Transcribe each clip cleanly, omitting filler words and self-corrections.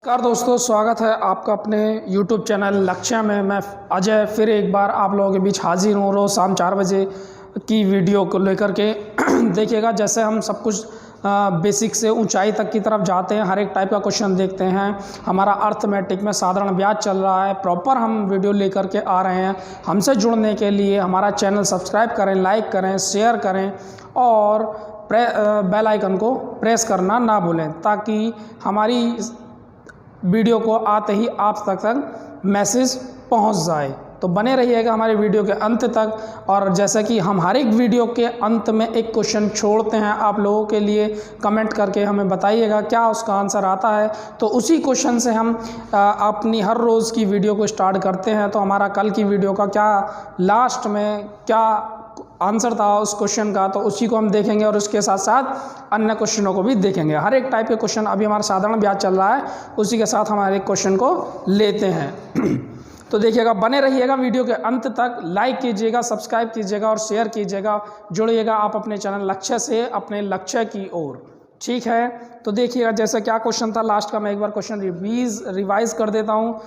नमस्कार दोस्तों, स्वागत है आपका अपने YouTube चैनल लक्ष्य में। मैं अजय फिर एक बार आप लोगों के बीच हाजिर हूँ रोज़ शाम 4 बजे की वीडियो को लेकर के। देखिएगा, जैसे हम सब कुछ बेसिक से ऊंचाई तक की तरफ जाते हैं, हर एक टाइप का क्वेश्चन देखते हैं। हमारा अर्थमेटिक में साधारण ब्याज चल रहा है, प्रॉपर हम वीडियो लेकर के आ रहे हैं। हमसे जुड़ने के लिए हमारा चैनल सब्सक्राइब करें, लाइक करें, शेयर करें और बेल आइकन को प्रेस करना ना भूलें, ताकि हमारी वीडियो को आते ही आप तक मैसेज पहुंच जाए। तो बने रहिएगा हमारे वीडियो के अंत तक। और जैसा कि हम हर एक वीडियो के अंत में एक क्वेश्चन छोड़ते हैं आप लोगों के लिए, कमेंट करके हमें बताइएगा क्या उसका आंसर आता है। तो उसी क्वेश्चन से हम अपनी हर रोज़ की वीडियो को स्टार्ट करते हैं। तो हमारा कल की वीडियो का क्या लास्ट में क्या आंसर था उस क्वेश्चन का, तो उसी को हम देखेंगे और उसके साथ साथ अन्य क्वेश्चनों को भी देखेंगे। हर एक टाइप के क्वेश्चन, अभी हमारा साधारण ब्याज चल रहा है, उसी के साथ हमारे एक क्वेश्चन को लेते हैं। तो देखिएगा, बने रहिएगा वीडियो के अंत तक। लाइक कीजिएगा, सब्सक्राइब कीजिएगा और शेयर कीजिएगा। जुड़िएगा आप अपने चैनल लक्ष्य से अपने लक्ष्य की ओर। ठीक है, तो देखिएगा जैसे क्या क्वेश्चन था लास्ट का, मैं एक बार क्वेश्चन रिवाइज कर देता हूँ।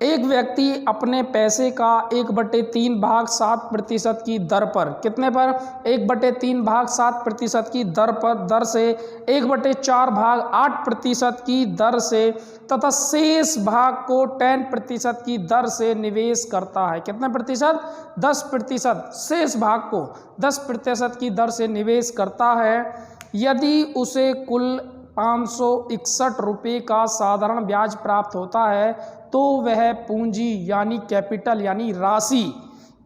एक व्यक्ति अपने पैसे का 1/3 भाग 7% की दर पर, कितने पर? 1/3 भाग 7% की दर से 1/4 भाग 8% की दर से तथा शेष भाग को 10% की दर से निवेश करता है। कितने प्रतिशत? 10%। शेष भाग को 10% की दर से निवेश करता है। यदि उसे कुल 561 रुपये का साधारण ब्याज प्राप्त होता है, तो वह पूंजी यानी कैपिटल यानी राशि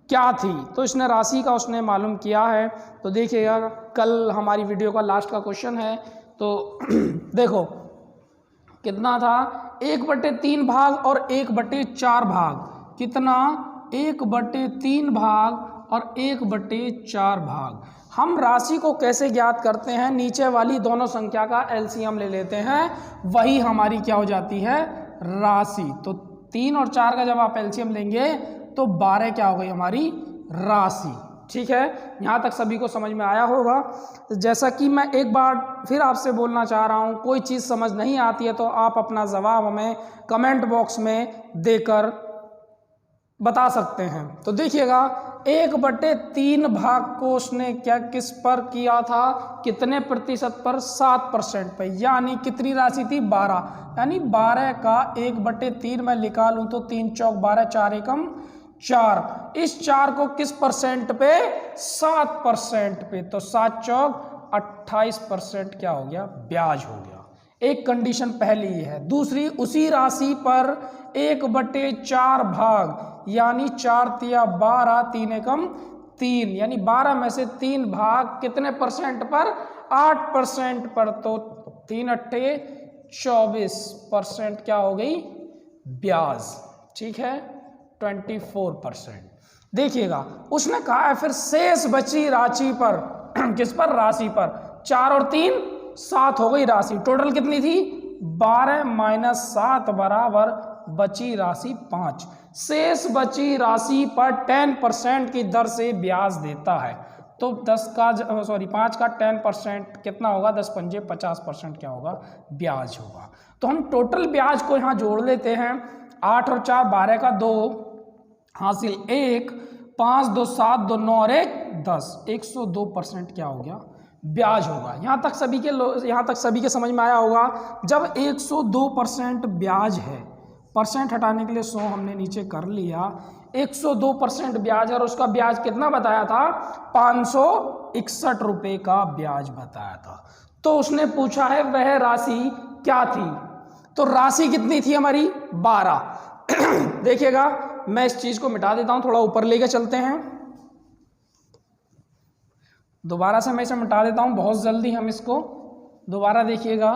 क्या थी? तो इसने राशि का उसने मालूम किया है। तो देखिएगा, कल हमारी वीडियो का लास्ट का क्वेश्चन है। तो देखो कितना था, 1/3 भाग और 1/4 भाग। कितना? 1/3 भाग और 1/4 भाग। हम राशि को कैसे ज्ञात करते हैं? नीचे वाली दोनों संख्या का एलसीएम ले लेते हैं, वही हमारी क्या हो जाती है? राशि। तो 3 और 4 का जब आप एलसीएम लेंगे तो 12 क्या हो गई हमारी? राशि। ठीक है, यहाँ तक सभी को समझ में आया होगा। जैसा कि मैं एक बार फिर आपसे बोलना चाह रहा हूँ, कोई चीज़ समझ नहीं आती है तो आप अपना जवाब हमें कमेंट बॉक्स में देकर बता सकते हैं। तो देखिएगा, 1/3 भाग को उसने क्या किस पर किया था? कितने प्रतिशत पर? 7% पर। यानी कितनी राशि थी? 12। यानी 12 का 1/3 में निकालूं तो 3 चौक 12, 4 एकम 4। इस 4 को किस परसेंट पे? 7% पे। तो 7 चौक 28% क्या हो गया? ब्याज हो गया। एक कंडीशन पहली है। दूसरी, उसी राशि पर 1/4 भाग यानी 4 तिया 12, 3 एकम 3, यानी 12 में से 3 भाग कितने परसेंट पर? 8% पर। तो 3 अट्ठे 24% क्या हो गई? ब्याज। ठीक है, 24%। देखिएगा, उसने कहा है फिर शेष बची राशि पर। किस पर? राशि पर। 4 और 3 7 हो गई राशि। टोटल कितनी थी? 12 माइनस 7 बराबर बची राशि 5। शेष बची राशि पर 10% की दर से ब्याज देता है। तो 5 का 10% कितना होगा? 10 पंजे 50% क्या होगा? ब्याज होगा। तो हम टोटल ब्याज को यहाँ जोड़ लेते हैं। 8 और 4 12 का 2 हासिल 1, 5 2 7 2 9 और 1 10, 102% क्या हो गया? ब्याज होगा। यहाँ तक सभी के समझ में आया होगा। जब 102% ब्याज है, परसेंट हटाने के लिए 100 हमने नीचे कर लिया। 102% ब्याज है और उसका ब्याज कितना बताया था? 561 रुपये का ब्याज बताया था। तो उसने पूछा है वह राशि क्या थी? तो राशि कितनी थी हमारी? 12। देखिएगा, मैं इस चीज को मिटा देता हूं, थोड़ा ऊपर लेके चलते हैं। दोबारा से मैं इसे मिटा देता हूं, बहुत जल्दी हम इसको दोबारा देखिएगा।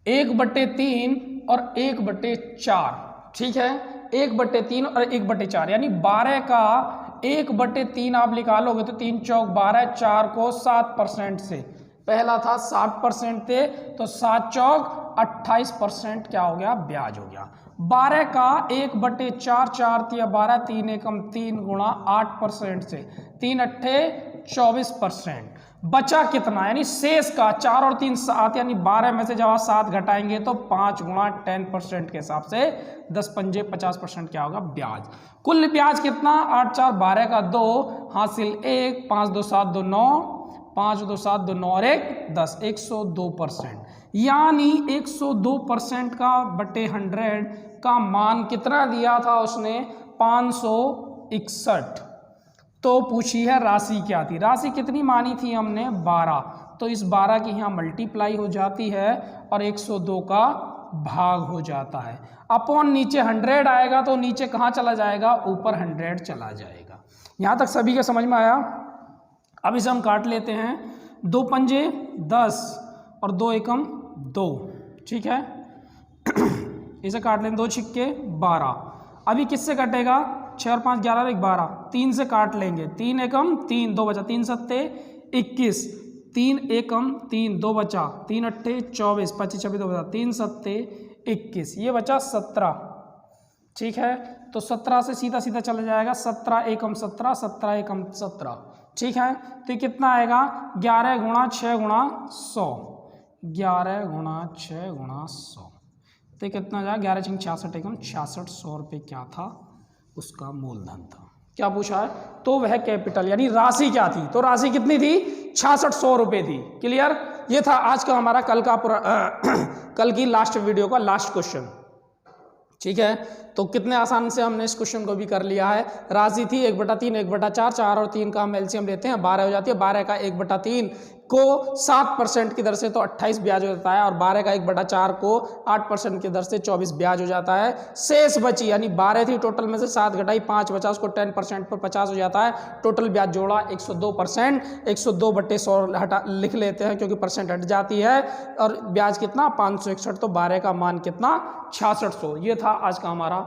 1/3 और 1/4। ठीक है, 1/3 और 1/4 यानी 12 का 1/3 आप निकालोगे तो 3 चौक 12, 4 को 7% से, पहला था 60% थे तो 7 चौक 28% क्या हो गया? ब्याज हो गया। 12 का 1/4, 4 तिया 12, 3 एकम 3 गुणा 8% से, 3 अट्ठे 24%। बचा कितना, यानी शेष का 4 और 3 7, यानी 12 में से जब आप 7 घटाएंगे तो 5 गुणा 10% के हिसाब से 10 पंजे 50% क्या होगा, ब्याज। कुल ब्याज कितना, 8 4 12 का 2 हासिल 1, 5 2 7 2 9, 5 2 7 2 9 और 1 10, 102%। यानी 102% का बटे 100 का मान कितना दिया था उसने, 561। तो पूछी है राशि क्या थी, राशि कितनी मानी थी हमने, 12। तो इस 12 की यहाँ मल्टीप्लाई हो जाती है और 102 का भाग हो जाता है। अपॉन नीचे 100 आएगा तो नीचे कहाँ चला जाएगा, ऊपर 100 चला जाएगा। यहाँ तक सभी के समझ में आया। अब इसे हम काट लेते हैं, 2 पंजे 10 और 2 एकम 2, ठीक है। इसे काट लें, 2 छिक्के 12। अभी किससे कटेगा, 6 और 5 11 और 1 12, 3 से काट लेंगे, 3 एकम 3, 2 बचा, 3 सत्ते 21, 3 एकम 3, 2 बचा, 3 अट्ठे 24, 25 26 2 बचा, 3 सत्ते 21, ये बचा 17, ठीक है। तो 17 से सीधा सीधा चला जाएगा, 17 एकम 17, 17 एकम 17, ठीक है। तो ये कितना आएगा, 11 गुणा 6 गुणा 100, 11 गुणा 6 गुणा 100, तो कितना जाएगा, 11 6 66 एकम 66, 100 रुपये क्या था, उसका मूलधन था। क्या पूछा है, तो वह कैपिटल यानी राशि क्या थी, तो राशि कितनी थी, 6600 रुपये थी। क्लियर, ये था आज का हमारा कल की लास्ट वीडियो का लास्ट क्वेश्चन, ठीक है। तो कितने आसान से हमने इस क्वेश्चन को भी कर लिया है। राशि थी 1/3 1/4, 4 और 3 का हम एलसीएम लेते हैं 12 हो जाती है, 12 का 1/3 को 7% की दर से तो 28 ब्याज हो जाता है, और 12 का 1/4 को 8% की दर से 24 ब्याज हो जाता है। शेष बची, यानी 12 थी टोटल में से 7 घटाई 5 बचा, उसको 10% पर 50 हो जाता है, टोटल ब्याज जोड़ा 102%, 102/100 हटा लिख लेते हैं क्योंकि परसेंट हट जाती है, और ब्याज कितना 561, तो 12 का मान कितना 6600। ये था आज का हमारा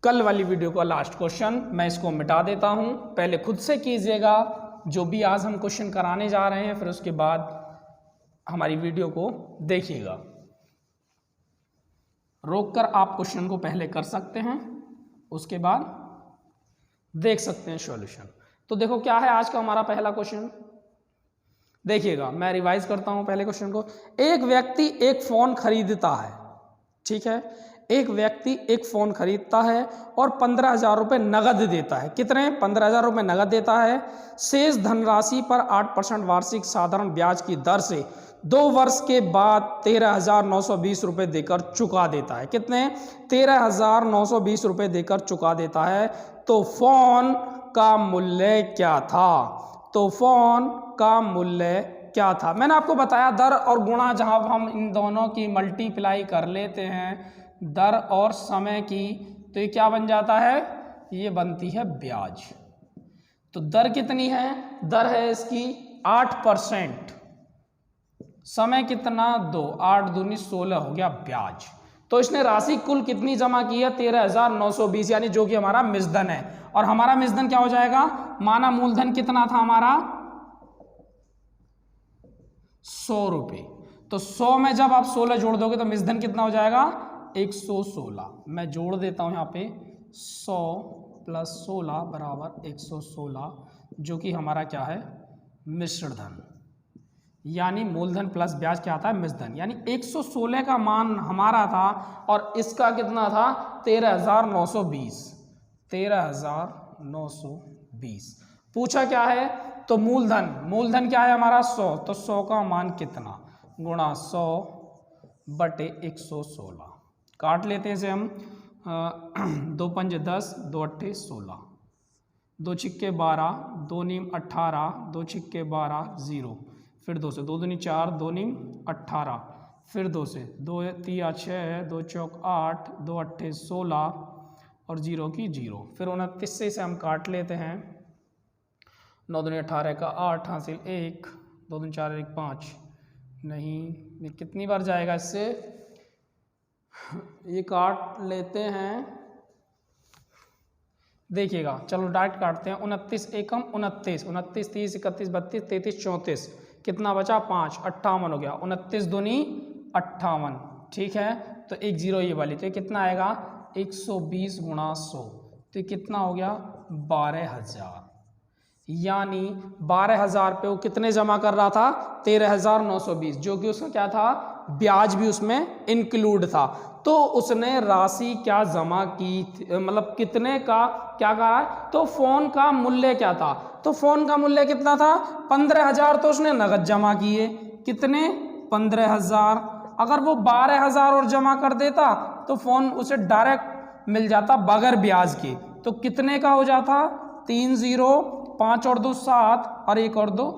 कल वाली वीडियो का लास्ट क्वेश्चन। मैं इसको मिटा देता हूं, पहले खुद से कीजिएगा जो भी आज हम क्वेश्चन कराने जा रहे हैं, फिर उसके बाद हमारी वीडियो को देखिएगा। रोककर आप क्वेश्चन को पहले कर सकते हैं, उसके बाद देख सकते हैं सॉल्यूशन। तो देखो क्या है आज का हमारा पहला क्वेश्चन, देखिएगा मैं रिवाइज करता हूं पहले क्वेश्चन को। एक व्यक्ति एक फोन खरीदता है, ठीक है, एक व्यक्ति एक फ़ोन खरीदता है और 15,000 रुपये नगद देता है। कितने, 15,000 रुपये नगद देता है। शेष धनराशि पर 8% वार्षिक साधारण ब्याज की दर से 2 वर्ष के बाद 13,920 रुपये देकर चुका देता है। कितने, 13,920 रुपये देकर चुका देता है। तो फ़ोन का मूल्य क्या था, तो फ़ोन का मूल्य क्या था। मैंने आपको बताया दर और गुणा, जहां हम इन दोनों की मल्टीप्लाई कर लेते हैं, दर और समय की, तो ये क्या बन जाता है, ये बनती है ब्याज। तो दर कितनी है, दर है इसकी 8%, समय कितना 2, 8 दूनी 16 हो गया ब्याज। तो इसने राशि कुल कितनी जमा की है, 13,920, यानी जो कि हमारा मिसधन है। और हमारा मिसधन क्या हो जाएगा, माना मूलधन कितना था हमारा 100 रुपये, तो 100 में जब आप 16 जोड़ दोगे तो मिसधन कितना हो जाएगा 116। मैं जोड़ देता हूं यहाँ पे 100 + 16 = 116, जो कि हमारा क्या है, मिश्र धन, यानी मूलधन प्लस ब्याज क्या आता है, मिश्रधन। यानी 116 का मान हमारा था और इसका कितना था 13,920, 13,920। पूछा क्या है, तो मूलधन, मूलधन क्या है हमारा 100, तो 100 का मान कितना, गुणा 100/116। काट लेते हैं इसे हम, 2 पंजे 10, 2 अट्ठे 16, 2 छिक्के 12, 2 नीम 18, 2 छिक्के 12 0, फिर 2 से 2 दूनी 4, 2 नीम 18, फिर 2 से 2 3 6, 2 चौक 8, 2 अट्ठे 16 और 0 की 0, फिर 29 से इसे हम काट लेते हैं, 9 दूनी 18 का 8 हासिल 1, 2 दूनी 4 1 5, नहीं ये कितनी बार जाएगा इससे, ये काट लेते हैं, देखिएगा चलो डायरेक्ट काटते हैं, 29 एकम 29, 29 30 31 32 33 34, कितना बचा 5, 58 हो गया, 29 दूनी 58, ठीक है। तो 1 0 ये वाली, तो ये कितना आएगा 120 × 100, तो ये कितना हो गया 12,000। यानी 12,000 पे वो कितने जमा कर रहा था, 13,920, जो कि उसका क्या था, ब्याज भी उसमें इंक्लूड था। तो उसने राशि क्या जमा की, मतलब कितने का क्या कहा, तो फ़ोन का मूल्य क्या था, तो फ़ोन का मूल्य कितना था, 15,000, तो उसने नगद जमा किए, कितने, 15,000। अगर वो 12,000 और जमा कर देता तो फ़ोन उसे डायरेक्ट मिल जाता बगैर ब्याज के, तो कितने का हो जाता, 3 0, 5 और 2 7 और 1 और 2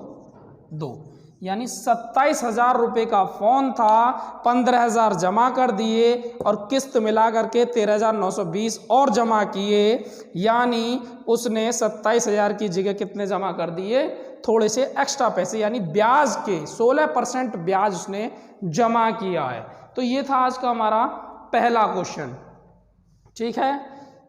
2, यानी 27,000 रुपये का फ़ोन था, 15,000 जमा कर दिए और किस्त मिला करके 13,920 और जमा किए, यानी उसने 27,000 की जगह कितने जमा कर दिए, थोड़े से एक्स्ट्रा पैसे, यानी ब्याज के 16% ब्याज उसने जमा किया है। तो ये था आज का हमारा पहला क्वेश्चन। ठीक है,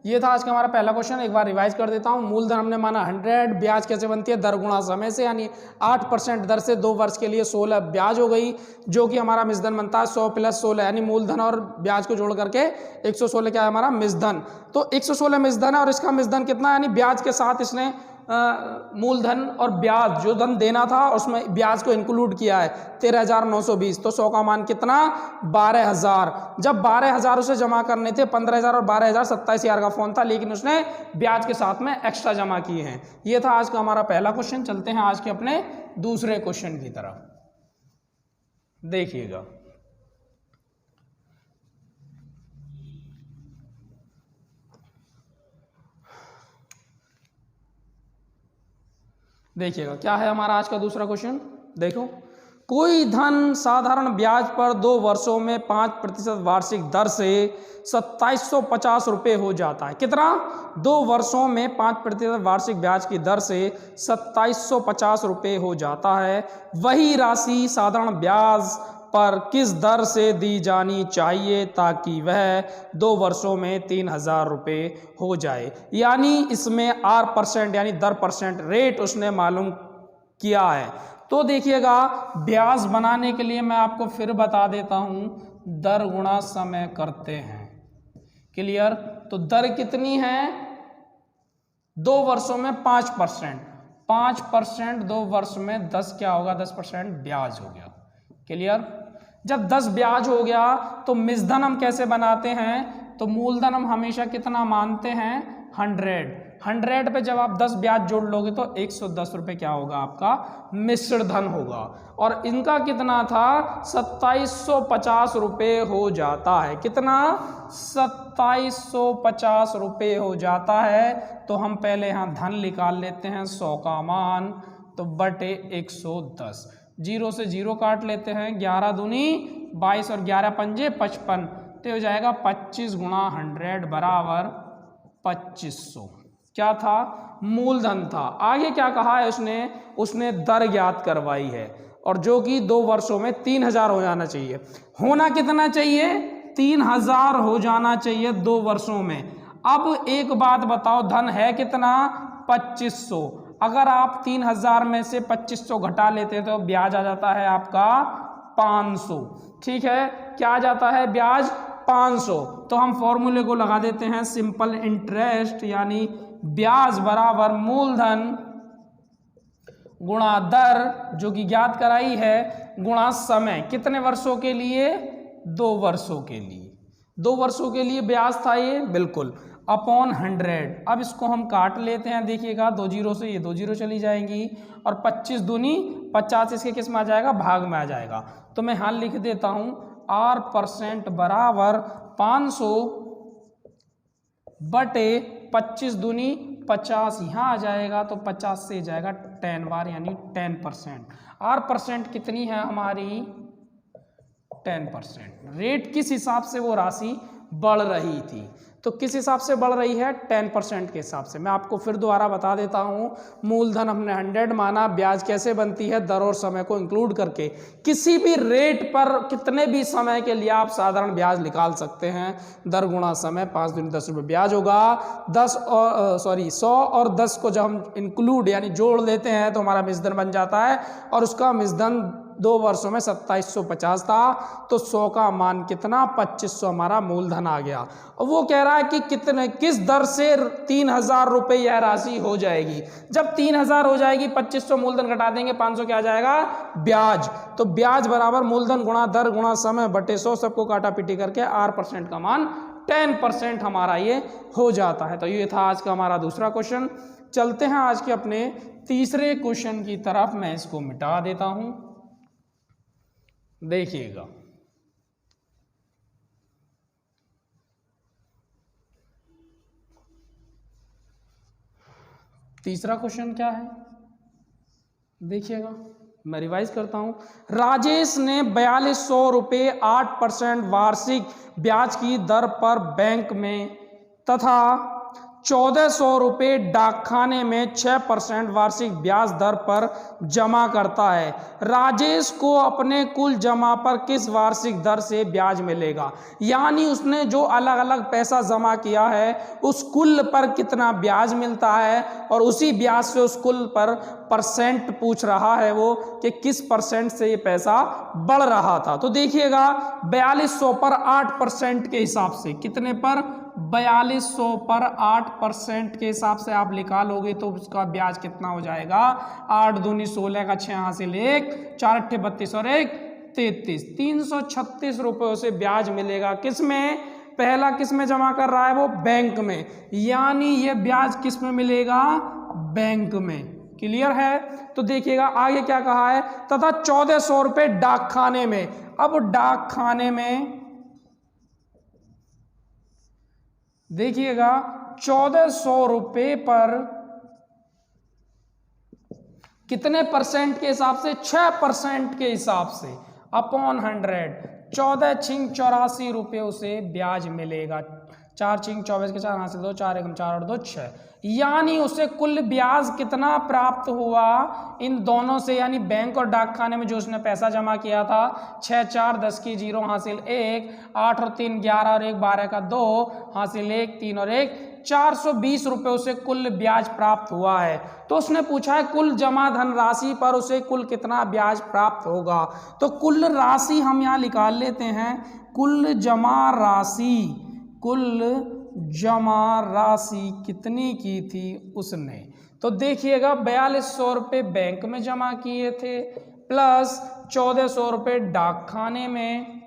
ये था आज का हमारा पहला क्वेश्चन। एक बार रिवाइज कर देता हूँ। मूलधन हमने माना 100, ब्याज कैसे बनती है, दर गुणा समय से, यानी 8% दर से 2 वर्ष के लिए 16 ब्याज हो गई, जो कि हमारा मिसधन बनता है 100 + 16, यानी मूलधन और ब्याज को जोड़ करके 116 क्या है हमारा मिसधन। तो 116 मिसधन है और इसका मिसधन कितना, यानी ब्याज के साथ इसने मूलधन और ब्याज जो धन देना था उसमें ब्याज को इंक्लूड किया है 13,920, तो 100 का मान कितना, 12,000। जब 12,000 उसे जमा करने थे, 15,000 और 12,000 27,000 का फोन था, लेकिन उसने ब्याज के साथ में एक्स्ट्रा जमा किए हैं। ये था आज का हमारा पहला क्वेश्चन। चलते हैं आज के अपने दूसरे क्वेश्चन की तरफ, देखिएगा। देखिएगा क्या है हमारा आज का दूसरा क्वेश्चन। देखो, कोई धन साधारण ब्याज पर 2 वर्षों में 5% वार्षिक दर से 2750 रुपये हो जाता है। कितना, 2 वर्षों में 5% वार्षिक ब्याज की दर से 2750 रुपये हो जाता है। वही राशि साधारण ब्याज पर किस दर से दी जानी चाहिए ताकि वह 2 वर्षों में 3,000 रुपये हो जाए। यानी इसमें R% यानी दर परसेंट रेट उसने मालूम किया है। तो देखिएगा, ब्याज बनाने के लिए मैं आपको फिर बता देता हूं, दर गुणा समय करते हैं। क्लियर, तो दर कितनी है, 2 वर्षों में 5%, 5% 2 वर्ष में 10 क्या होगा, 10% ब्याज हो गया। क्लियर, जब 10 ब्याज हो गया तो मिसधन हम कैसे बनाते हैं, तो मूलधन हम हमेशा कितना मानते हैं, 100 पे जब आप 10 ब्याज जोड़ लोगे तो 110 रुपये क्या होगा आपका मिश्र धन होगा। और इनका कितना था, 2750 रुपये हो जाता है। कितना, 2750 रुपये हो जाता है। तो हम पहले यहाँ धन निकाल लेते हैं, 100 का मान, तो बटे 110, 0 से 0 काट लेते हैं, 11 दूनी 22 और 11 पंजे 55, तो हो जाएगा 25 गुणा 100 बराबर 2500। क्या था, मूलधन था। आगे क्या कहा है उसने दर ज्ञात करवाई है, और जो कि 2 वर्षों में 3,000 हो जाना चाहिए। होना कितना चाहिए, 3,000 हो जाना चाहिए 2 वर्षों में। अब एक बात बताओ, धन है कितना, 2500। अगर आप 3,000 में से 2500 घटा लेते तो ब्याज आ जाता है आपका 500। ठीक है, क्या आ जाता है, ब्याज 500। तो हम फॉर्मूले को लगा देते हैं, सिंपल इंटरेस्ट, यानी ब्याज बराबर मूलधन गुणा दर जो कि ज्ञात कराई है, गुणा समय। कितने वर्षों के लिए, 2 वर्षों के लिए। 2 वर्षों के लिए ब्याज था ये, बिल्कुल, अपॉन 100। अब इसको हम काट लेते हैं। देखिएगा, 2 0 से ये 2 0 चली जाएंगी, और 25 दूनी 50 इसके किस में आ जाएगा, भाग में आ जाएगा। तो मैं यहाँ लिख देता हूँ, R% बराबर 500 बटे 25 दूनी 50, यहाँ आ जाएगा, तो 50 से जाएगा 10 बार, यानी 10%। R% कितनी है हमारी, 10%। रेट किस हिसाब से वो राशि बढ़ रही थी, तो किस हिसाब से बढ़ रही है, 10% के हिसाब से। मैं आपको फिर दोबारा बता देता हूँ, मूलधन हमने 100 माना, ब्याज कैसे बनती है, दर और समय को इंक्लूड करके। किसी भी रेट पर कितने भी समय के लिए आप साधारण ब्याज निकाल सकते हैं। दर गुणा समय, 5 दूनी 10 रुपये ब्याज होगा। 100 और 10 को जब हम इंक्लूड यानी जोड़ लेते हैं तो हमारा मिसधन बन जाता है, और उसका मिसधन 2 वर्षों में 2750 था। तो 100 का मान कितना, 2500 हमारा मूलधन आ गया। और वो कह रहा है कि कितने किस दर से 3000 रुपये यह राशि हो जाएगी। जब 3000 हो जाएगी, 2500 मूलधन घटा देंगे, 500 क्या आ जाएगा, ब्याज। तो ब्याज बराबर मूलधन गुणा दर गुणा समय बटे 100, सबको काटा पीटी करके R% का मान 10% हमारा ये हो जाता है। तो ये था आज का हमारा दूसरा क्वेश्चन। चलते हैं आज के अपने तीसरे क्वेश्चन की तरफ। मैं इसको मिटा देता हूं, देखिएगा। तीसरा क्वेश्चन क्या है, देखिएगा, मैं रिवाइज करता हूं। राजेश ने 4200 रुपये 8% वार्षिक ब्याज की दर पर बैंक में तथा 1400 रुपये डाकखाने में 6% वार्षिक ब्याज दर पर जमा करता है। राजेश को अपने कुल जमा पर किस वार्षिक दर से ब्याज मिलेगा। यानी उसने जो अलग अलग पैसा जमा किया है उस कुल पर कितना ब्याज मिलता है, और उसी ब्याज से उस कुल पर परसेंट पूछ रहा है वो कि किस परसेंट से ये पैसा बढ़ रहा था। तो देखिएगा 4200 पर 8% के हिसाब से, कितने पर, 4200 पर 8% के हिसाब से आप निकालोगे तो उसका ब्याज कितना हो जाएगा, 8 दूनी 16 का 6 हासिल 1, 4 अट्ठे 32 और 1 33, 336 रुपये से ब्याज मिलेगा। किसमें, पहला किसमें जमा कर रहा है वो, बैंक में। यानी ये ब्याज किस में मिलेगा, बैंक में। क्लियर है। तो देखिएगा आगे क्या कहा है, तथा 1400 रुपये डाकखाने में। अब डाकखाने में देखिएगा 1400 रुपये पर कितने परसेंट के हिसाब से, 6% के हिसाब से अपॉन 100, 14 छिंग 84 रुपये उसे ब्याज मिलेगा। 4 छिंग 24 के 4 हासिल 2, 4 एकम 4 और 2 6। यानी उसे कुल ब्याज कितना प्राप्त हुआ इन दोनों से, यानी बैंक और डाकखाने में जो उसने पैसा जमा किया था, 6 4 10 की 0 हासिल 1, 8 और 3 11 और 1 12 का 2 हासिल 1 3 और 1 420 रुपये उसे कुल ब्याज प्राप्त हुआ है। तो उसने पूछा है कुल जमा धन राशि पर उसे कुल कितना ब्याज प्राप्त होगा। तो कुल राशि हम यहाँ निकाल लेते हैं, कुल जमा राशि, कुल जमा राशि कितनी की थी उसने। तो देखिएगा 4200 रुपये बैंक में जमा किए थे प्लस 1400 रुपये डाकखाने में,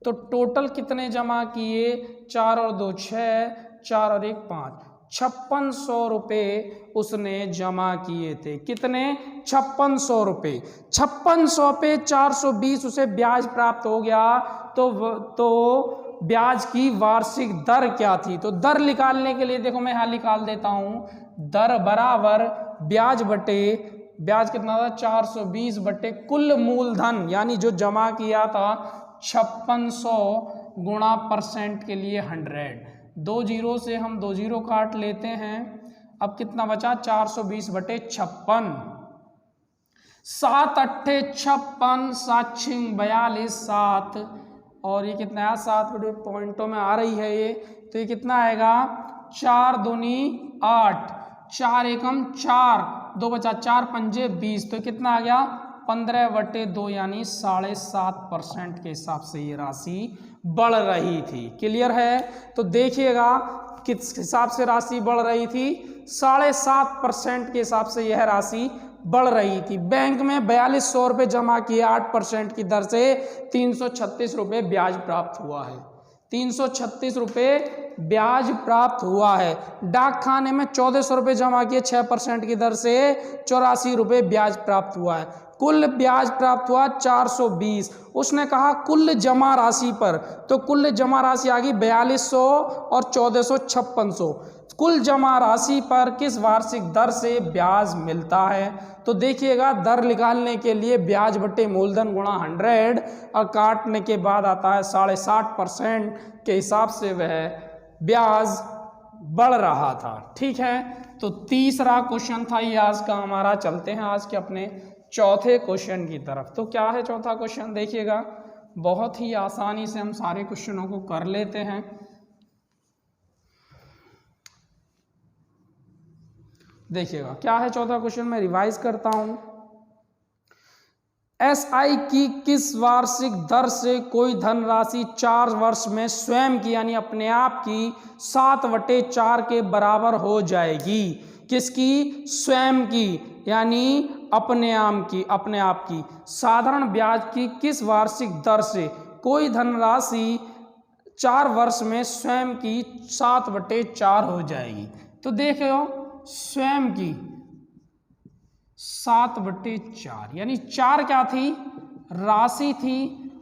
तो टोटल कितने जमा किए, 4 और 2 6, 4 और 1 5, 5600 रुपये उसने जमा किए थे। कितने, 5600 रुपये। 5600 पे 420 उसे ब्याज प्राप्त हो गया। तो ब्याज की वार्षिक दर क्या थी। तो दर निकालने के लिए देखो मैं यहाँ निकाल देता हूँ, दर बराबर ब्याज बटे, ब्याज कितना था, 420 बटे कुल मूलधन, यानी जो जमा किया था 5600 गुणा परसेंट के लिए 100। 2 जीरो से हम 2 जीरो काट लेते हैं। अब कितना बचा, 420 बटे 56, 7 अट्ठे 56, 7 छिंग 42, 7 और ये कितना है, 7 बटे पॉइंटों में आ रही है ये। तो ये कितना आएगा, 4 दूनी 8, 4 एकम 4, 2 बचा 4 पंजे 20, तो कितना आ गया, 15 बटे 2 यानी 7.5% के हिसाब से ये राशि बढ़ रही थी। क्लियर है। तो देखिएगा किस हिसाब से राशि बढ़ रही थी, 7.5% के हिसाब से यह राशि बढ़ रही थी। बैंक में 4200 रुपये जमा किए 8% की दर से 336 रुपये ब्याज प्राप्त हुआ है। 336 रुपये ब्याज प्राप्त हुआ है। डाकखाने में 1400 रुपये जमा किए 6% की दर से 84 रुपये ब्याज प्राप्त हुआ है। कुल ब्याज प्राप्त हुआ 420। उसने कहा कुल जमा राशि पर, तो कुल जमा राशि आ गई 4200 और 1400 5600। कुल जमा राशि पर किस वार्षिक दर से ब्याज मिलता है। तो देखिएगा दर निकालने के लिए ब्याज बटे मूलधन गुणा 100 और काटने के बाद आता है 7.5% के हिसाब से वह ब्याज बढ़ रहा था। ठीक है। तो तीसरा क्वेश्चन था ये आज का हमारा। चलते हैं आज के अपने चौथे क्वेश्चन की तरफ। तो क्या है चौथा क्वेश्चन, देखिएगा बहुत ही आसानी से हम सारे क्वेश्चनों को कर लेते हैं। देखिएगा क्या है चौथा क्वेश्चन, मैं रिवाइज करता हूं। SI की किस वार्षिक दर से कोई धनराशि 4 वर्ष में स्वयं की यानी अपने आप की 7/4 के बराबर हो जाएगी? किसकी? स्वयं की यानी अपने आप की। साधारण ब्याज की किस वार्षिक दर से कोई धनराशि 4 वर्ष में स्वयं की 7/4 हो जाएगी? तो देखो, स्वयं की 7/4 यानी 4 क्या थी? राशि थी,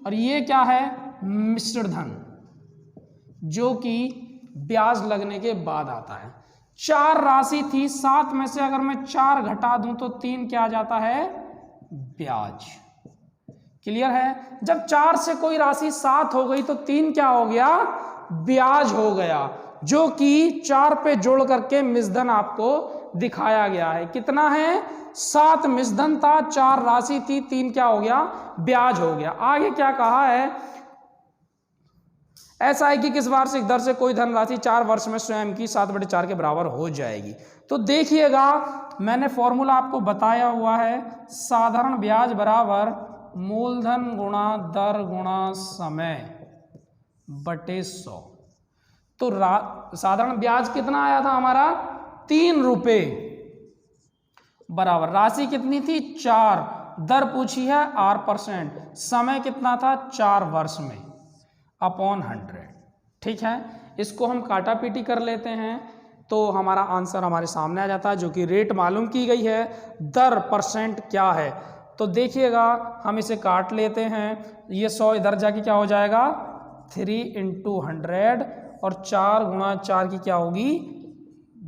और ये क्या है? मिश्र धन, जो कि ब्याज लगने के बाद आता है। 4 राशि थी, 7 में से अगर मैं 4 घटा दूं तो 3 क्या आ जाता है? ब्याज। क्लियर है? जब 4 से कोई राशि 7 हो गई तो 3 क्या हो गया? ब्याज हो गया, जो कि 4 पे जोड़ करके मिश्रधन आपको दिखाया गया है। कितना है? 7 मिश्रधन था, 4 राशि थी, 3 क्या हो गया? ब्याज हो गया। आगे क्या कहा है? SI की किस वार्षिक दर से कोई धनराशि 4 वर्ष में स्वयं की 7/4 के बराबर हो जाएगी? तो देखिएगा, मैंने फॉर्मूला आपको बताया हुआ है, साधारण ब्याज बराबर मूलधन गुणा दर गुणा समय बटे 100। तो साधारण ब्याज कितना आया था हमारा? 3 रुपये बराबर, राशि कितनी थी? 4, दर पूछी है R%, समय कितना था? 4 वर्ष में अपॉन 100। ठीक है, इसको हम काटा पीटी कर लेते हैं तो हमारा आंसर हमारे सामने आ जाता है, जो कि रेट मालूम की गई है, दर % क्या है। तो देखिएगा, हम इसे काट लेते हैं, ये 100 इधर जाके क्या हो जाएगा? 3 × 100, और 4 गुणा 4 की क्या होगी?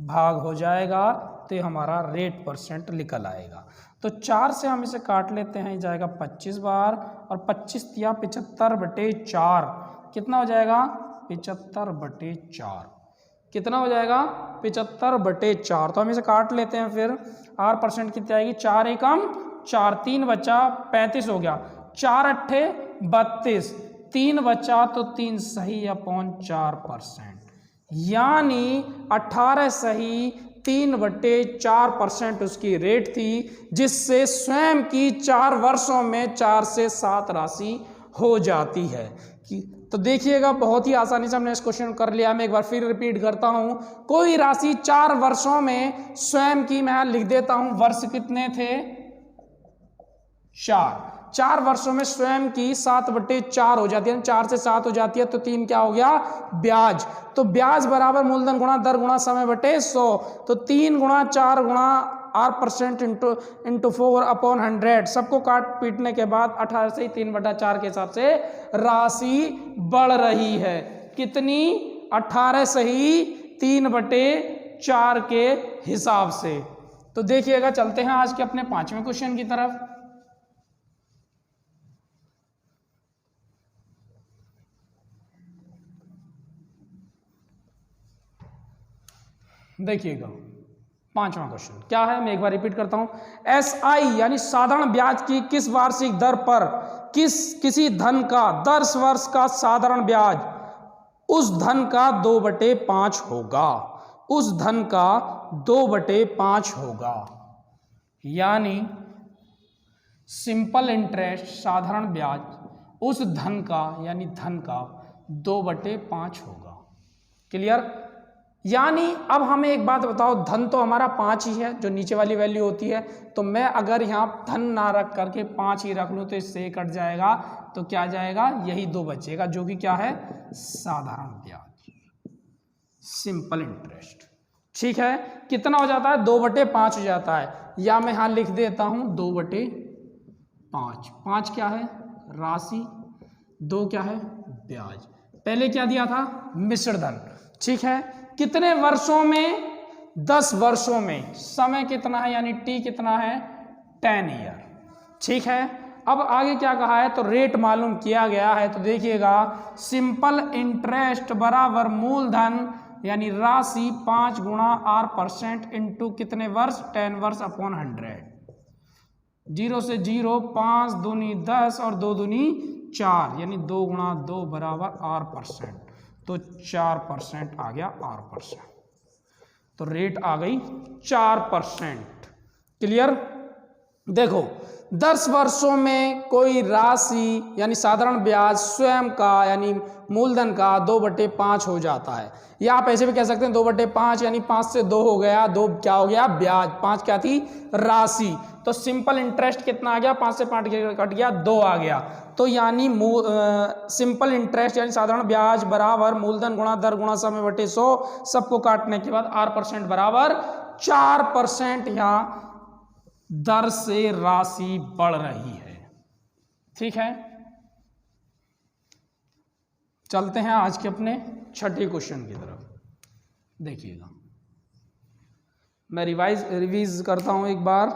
भाग हो जाएगा, तो ये हमारा रेट % निकल आएगा। तो 4 से हम इसे काट लेते हैं, जाएगा 25 बार, और 25 या 75/4 कितना हो जाएगा? 75/4 कितना हो जाएगा? 75/4। तो हम इसे काट लेते हैं, फिर R% कितनी आएगी? 4 एकम 4, 3 बचा 35 हो गया, 4 अट्ठे 32, 3 बचा तो 3 सही अपॉन 4%, यानी 18 सही 3/4% उसकी रेट थी, जिससे स्वयं की 4 वर्षों में 4 से 7 राशि हो जाती है। तो देखिएगा, बहुत ही आसानी से हमने इस क्वेश्चन कर लिया। मैं एक बार फिर रिपीट करता हूं, कोई राशि 4 वर्षों में स्वयं की, मैं लिख देता हूं, वर्ष कितने थे? 4 वर्षों में स्वयं की 7/4 हो जाती है, 4 से 7 हो जाती है, तो 3 क्या हो गया? ब्याज। तो ब्याज बराबर मूलधन गुणा दर गुणा समय बटे 100। तो 3 गुणा 4 गुणा R% इंटू 4 अपॉन 100, सबको काट पीटने के बाद 18 से 3/4 के हिसाब से राशि बढ़ रही है। कितनी? 18 सही 3/4 के हिसाब से। तो देखिएगा, चलते हैं आज के अपने 5वें क्वेश्चन की तरफ। देखिएगा, 5वां क्वेश्चन क्या है, मैं एक बार रिपीट करता हूं। SI यानी साधारण ब्याज की किस वार्षिक दर पर किसी धन का 10 वर्ष का साधारण ब्याज उस धन का 2/5 होगा, उस धन का 2/5 होगा। यानी सिंपल इंटरेस्ट, साधारण ब्याज उस धन का यानी धन का 2/5 होगा। क्लियर? यानी अब हमें एक बात बताओ, धन तो हमारा 5 ही है, जो नीचे वाली वैल्यू होती है, तो मैं अगर यहाँ धन ना रख करके 5 ही रख लूँ तो इससे कट जाएगा, तो क्या जाएगा? यही 2 बचेगा, जो कि क्या है? साधारण ब्याज, सिंपल इंटरेस्ट। ठीक है, कितना हो जाता है? 2/5 हो जाता है, या मैं यहाँ लिख देता हूँ 2/5। 5 क्या है? राशि, 2 क्या है? ब्याज। पहले क्या दिया था? मिश्र धन। ठीक है, कितने वर्षों में? 10 वर्षों में। समय कितना है यानी T कितना है? 10 ईयर। ठीक है, अब आगे क्या कहा है? तो रेट मालूम किया गया है। तो देखिएगा, सिंपल इंटरेस्ट बराबर मूलधन यानी राशि 5 गुणा R% इंटू कितने वर्ष? 10 वर्ष अपॉन 100। 0 से 0, 5 दूनी 10 और 2 दूनी 4, यानी 2 गुणा 2 बराबर R%, तो 4% आ गया R%। तो रेट आ गई 4%। क्लियर? देखो 10 वर्षों में कोई राशि यानी साधारण ब्याज स्वयं का यानी मूलधन का 2/5 हो जाता है, या आप ऐसे भी कह सकते हैं 2/5 यानी 5 से 2 हो गया, 2 क्या हो गया ब्याज, 5 क्या थी राशि, तो सिंपल इंटरेस्ट कितना आ गया, 5 से 5 कट गया 2 आ गया, तो यानी सिंपल इंटरेस्ट यानी साधारण ब्याज बराबर मूलधन गुणा दर गुणा समय बटे 100, सबको काटने के बाद R% बराबर 4% यहाँ दर से राशि बढ़ रही है। ठीक है, चलते हैं आज के अपने छठे क्वेश्चन की तरफ। देखिएगा, मैं रिवीज करता हूं एक बार।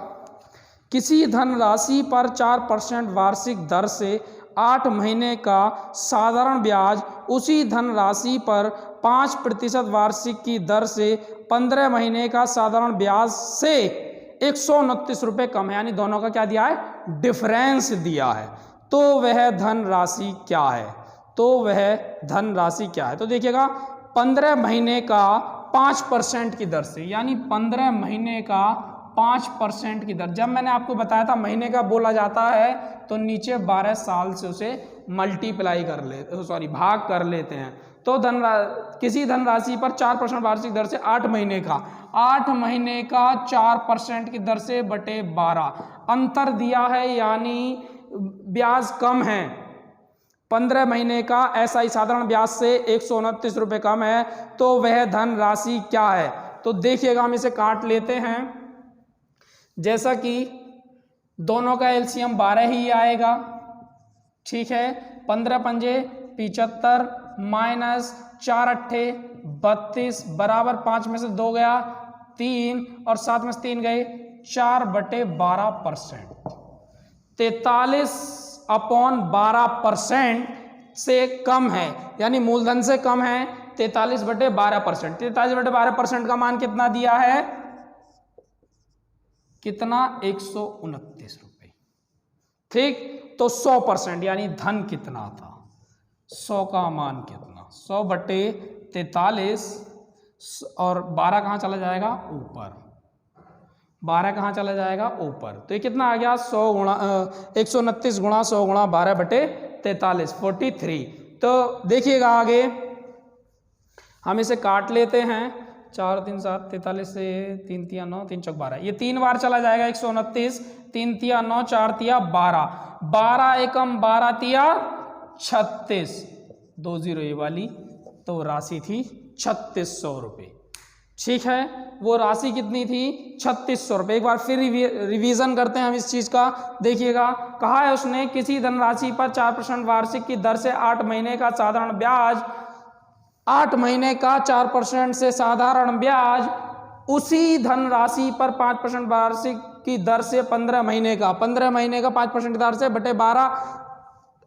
किसी धनराशि पर 4% वार्षिक दर से 8 महीने का साधारण ब्याज उसी धनराशि पर 5% वार्षिक की दर से 15 महीने का साधारण ब्याज से 129 रुपये कम है, यानी दोनों का क्या दिया है, डिफरेंस दिया है। तो वह धनराशि क्या है, तो वह धनराशि क्या है, तो देखिएगा 15 महीने का 5% की दर से, यानी 15 महीने का 5% की दर। जब मैंने आपको बताया था महीने का बोला जाता है तो नीचे 12 साल से उसे मल्टीप्लाई कर ले भाग कर लेते हैं। तो किसी धनराशि पर 4% वार्षिक दर से 8 महीने का 4% की दर से बटे 12 अंतर दिया है, यानी ब्याज कम है। 15 महीने का SI साधारण ब्याज से 129 रुपये कम है, तो वह धनराशि क्या है। तो देखिएगा, हम इसे काट लेते हैं। जैसा कि दोनों का LCM 12 ही आएगा, ठीक है, 15 पंजे 75 माइनस 4 अट्ठे 32 बराबर 5 में से 2 गया 3 और 7 में से 3 गए 4/12%। 43/12% से कम है, यानी मूलधन से कम है 43/12%। 43/12% का मान कितना दिया है, कितना 129 रुपये। ठीक, तो 100% यानी धन कितना था, 100 का मान कितना, 100/43 और 12 कहाँ चला जाएगा ऊपर, 12 कहाँ चला जाएगा ऊपर, तो ये कितना आ गया 129 गुणा 100 गुणा 12/43 43। तो देखिएगा आगे हम इसे काट लेते हैं, 4 3 7 43 से 3 तिया 9 3 चौक 12, ये 3 बार चला जाएगा 129, 3 तिया 9 4 तिया 12, 12 एकम 12 तिया 36, 2 0 ये वाली, तो राशि थी 3600 रुपये। ठीक है, वो राशि कितनी थी 3600 रुपये। एक बार फिर रिवीजन करते हैं हम इस चीज़ का। देखिएगा, कहा है उसने किसी धनराशि पर 4% वार्षिक की दर से 8 महीने का साधारण ब्याज, 8 महीने का 4% से साधारण ब्याज उसी धनराशि पर 5% वार्षिक की दर से 15 महीने का 5% की दर से बटे 12।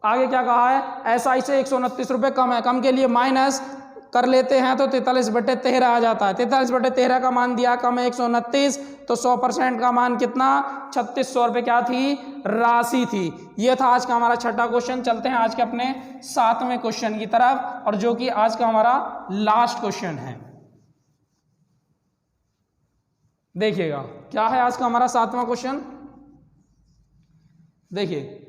आगे क्या कहा है, SI से 129 रुपये कम है, कम के लिए माइनस कर लेते हैं तो 43/13 आ जाता है। 43/13 का मान दिया, कम है 129, तो 100% का मान कितना 3600 रुपये क्या थी, राशि थी। यह था आज का हमारा छठा क्वेश्चन। चलते हैं आज के अपने 7वें क्वेश्चन की तरफ, और जो कि आज का हमारा लास्ट क्वेश्चन है। देखिएगा क्या है आज का हमारा 7वां क्वेश्चन। देखिए,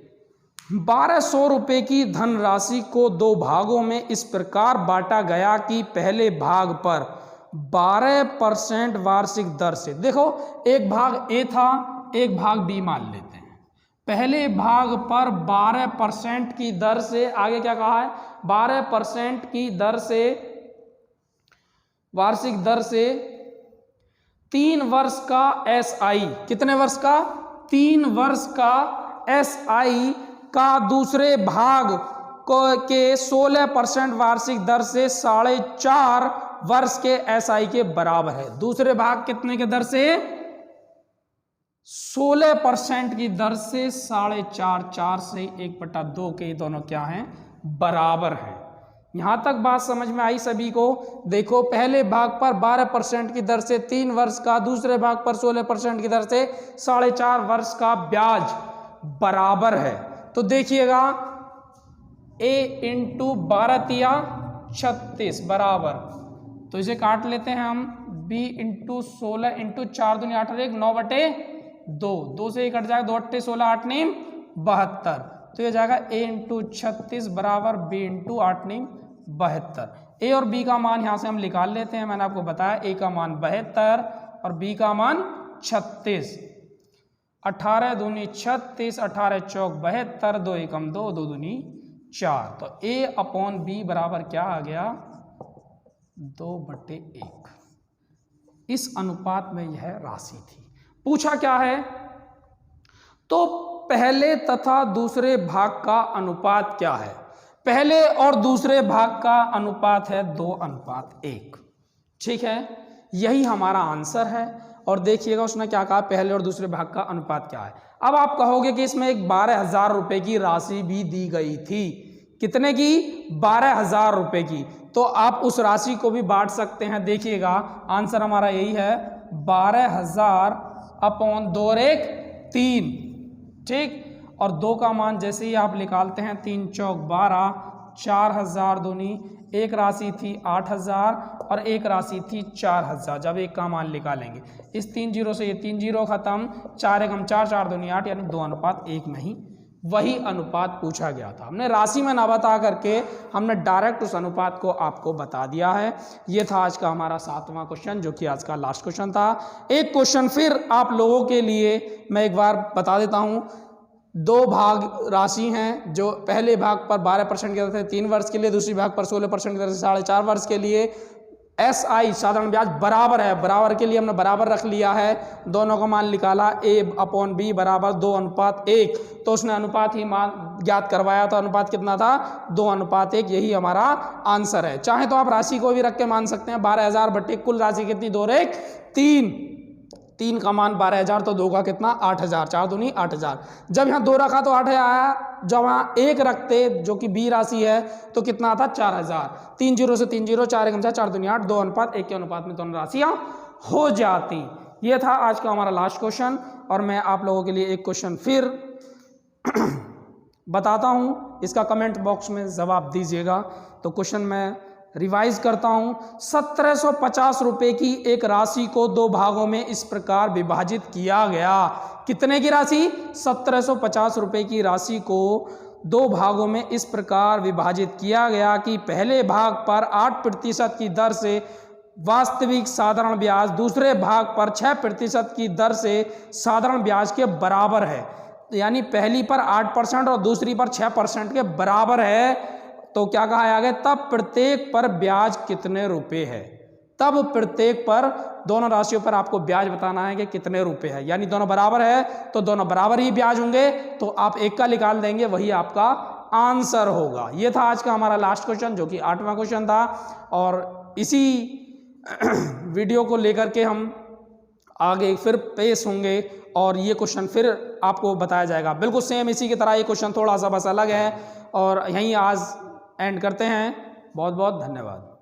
1200 रुपये की धनराशि को 2 भागों में इस प्रकार बांटा गया कि पहले भाग पर 12% वार्षिक दर से, देखो एक भाग ए था, एक भाग बी मान लेते हैं। पहले भाग पर 12% की दर से, आगे क्या कहा है, 12% की दर से वार्षिक दर से 3 वर्ष का SI, कितने वर्ष का, 3 वर्ष का SI का दूसरे भाग के 16% वार्षिक दर से 4.5 वर्ष के SI के बराबर है। दूसरे भाग कितने के दर से, 16% की दर से 4.5, 4 से 1/2 के दोनों क्या हैं, बराबर हैं। यहां तक बात समझ में आई सभी को। देखो, पहले भाग पर 12% की दर से 3 वर्ष का, दूसरे भाग पर 16% की दर से 4.5 वर्ष का ब्याज बराबर है। तो देखिएगा, A × 12 तिया 36 बराबर, तो इसे काट लेते हैं हम, B × 16 × 4 दूनी 8 1 9/9 2 से 1 कट जाएगा, 2 अट्ठे 16, 8 नीम 72, तो ये जाएगा a इंटू 36 बराबर b इंटू 8 नीम 72। ए और बी का मान यहाँ से हम निकाल लेते हैं। मैंने आपको बताया ए का मान 72 और बी का मान 36। 18 दूनी 36, 18 चौक 72, 2 एकम 2, 2 दूनी 4। तो a अपॉन बी बराबर क्या आ गया, 2/1। इस अनुपात में यह राशि थी। पूछा क्या है, तो पहले तथा दूसरे भाग का अनुपात क्या है। पहले और दूसरे भाग का अनुपात है 2:1। ठीक है, यही हमारा आंसर है। और देखिएगा उसने क्या कहा, पहले और दूसरे भाग का अनुपात क्या है। अब आप कहोगे कि इसमें एक 12,000 रुपए की राशि भी दी गई थी। कितने की, 12,000 रुपए की। तो आप उस राशि को भी बांट सकते हैं। देखिएगा आंसर हमारा यही है, 12,000 अपॉन 2 और 1 3। ठीक, और 2 का मान जैसे ही आप निकालते हैं, 3 चौक 12, 4,000 दूनी, एक राशि थी 8,000 और एक राशि थी 4,000। जब एक का मान निकालेंगे, इस 3 जीरो से ये 3 जीरो खत्म, 4 एकम 4, 4 दूनी 8, यानी 2:1 में ही वही अनुपात पूछा गया था। हमने राशि में ना बता करके हमने डायरेक्ट उस अनुपात को आपको बता दिया है। ये था आज का हमारा 7वां क्वेश्चन, जो कि आज का लास्ट क्वेश्चन था। एक क्वेश्चन फिर आप लोगों के लिए मैं एक बार बता देता हूँ। 2 भाग राशि हैं, जो पहले भाग पर 12% की दर से 3 वर्ष के लिए, दूसरी भाग पर 16% की दर से 4.5 वर्ष के लिए। SI साधारण ब्याज बराबर है, बराबर के लिए हमने बराबर रख लिया है। दोनों का मान निकाला, A अपॉन B बराबर 2:1। तो उसने अनुपात ही मान ज्ञात करवाया, तो अनुपात कितना था, 2:1। यही हमारा आंसर है। चाहे तो आप राशि को भी रख के मान सकते हैं। 12,000 बटे कुल राशि कितनी, 2 और 1 3। 3 का मान 12,000, तो 2 का कितना, 8,000, 4 दूनी 8,000। जब यहाँ 2 रखा तो 8 आया, जब वहाँ 1 रखते जो कि बी राशि है तो कितना आता, 4,000। 3 जीरो से 3 जीरो, 4 एकम 4, 4 दूनी 8, 2:1 के अनुपात में दोनों राशियाँ हो जाती। ये था आज का हमारा लास्ट क्वेश्चन। और मैं आप लोगों के लिए एक क्वेश्चन फिर बताता हूँ, इसका कमेंट बॉक्स में जवाब दीजिएगा। तो क्वेश्चन मैं रिवाइज करता हूं। 1750 रुपए की एक राशि को 2 भागों में इस प्रकार विभाजित किया गया। कितने की राशि, 1750 रुपए की राशि को 2 भागों में इस प्रकार विभाजित किया गया कि पहले भाग पर 8% की दर से वास्तविक साधारण ब्याज दूसरे भाग पर 6% की दर से साधारण ब्याज के बराबर है। यानी पहली पर 8% और दूसरी पर 6% के बराबर है। तो क्या कहा आगे, तब प्रत्येक पर ब्याज कितने रुपए है। तब प्रत्येक पर, दोनों राशियों पर आपको ब्याज बताना है कि कितने रुपए है। यानी दोनों बराबर है तो दोनों बराबर ही ब्याज होंगे, तो आप एक का निकाल देंगे, वही आपका आंसर होगा। ये था आज का हमारा लास्ट क्वेश्चन, जो कि 8वां क्वेश्चन था। और इसी वीडियो को लेकर के हम आगे फिर पेश होंगे और ये क्वेश्चन फिर आपको बताया जाएगा। बिल्कुल सेम इसी की तरह ये क्वेश्चन थोड़ा सा बस अलग है। और यहीं आज एंड करते हैं। बहुत बहुत धन्यवाद।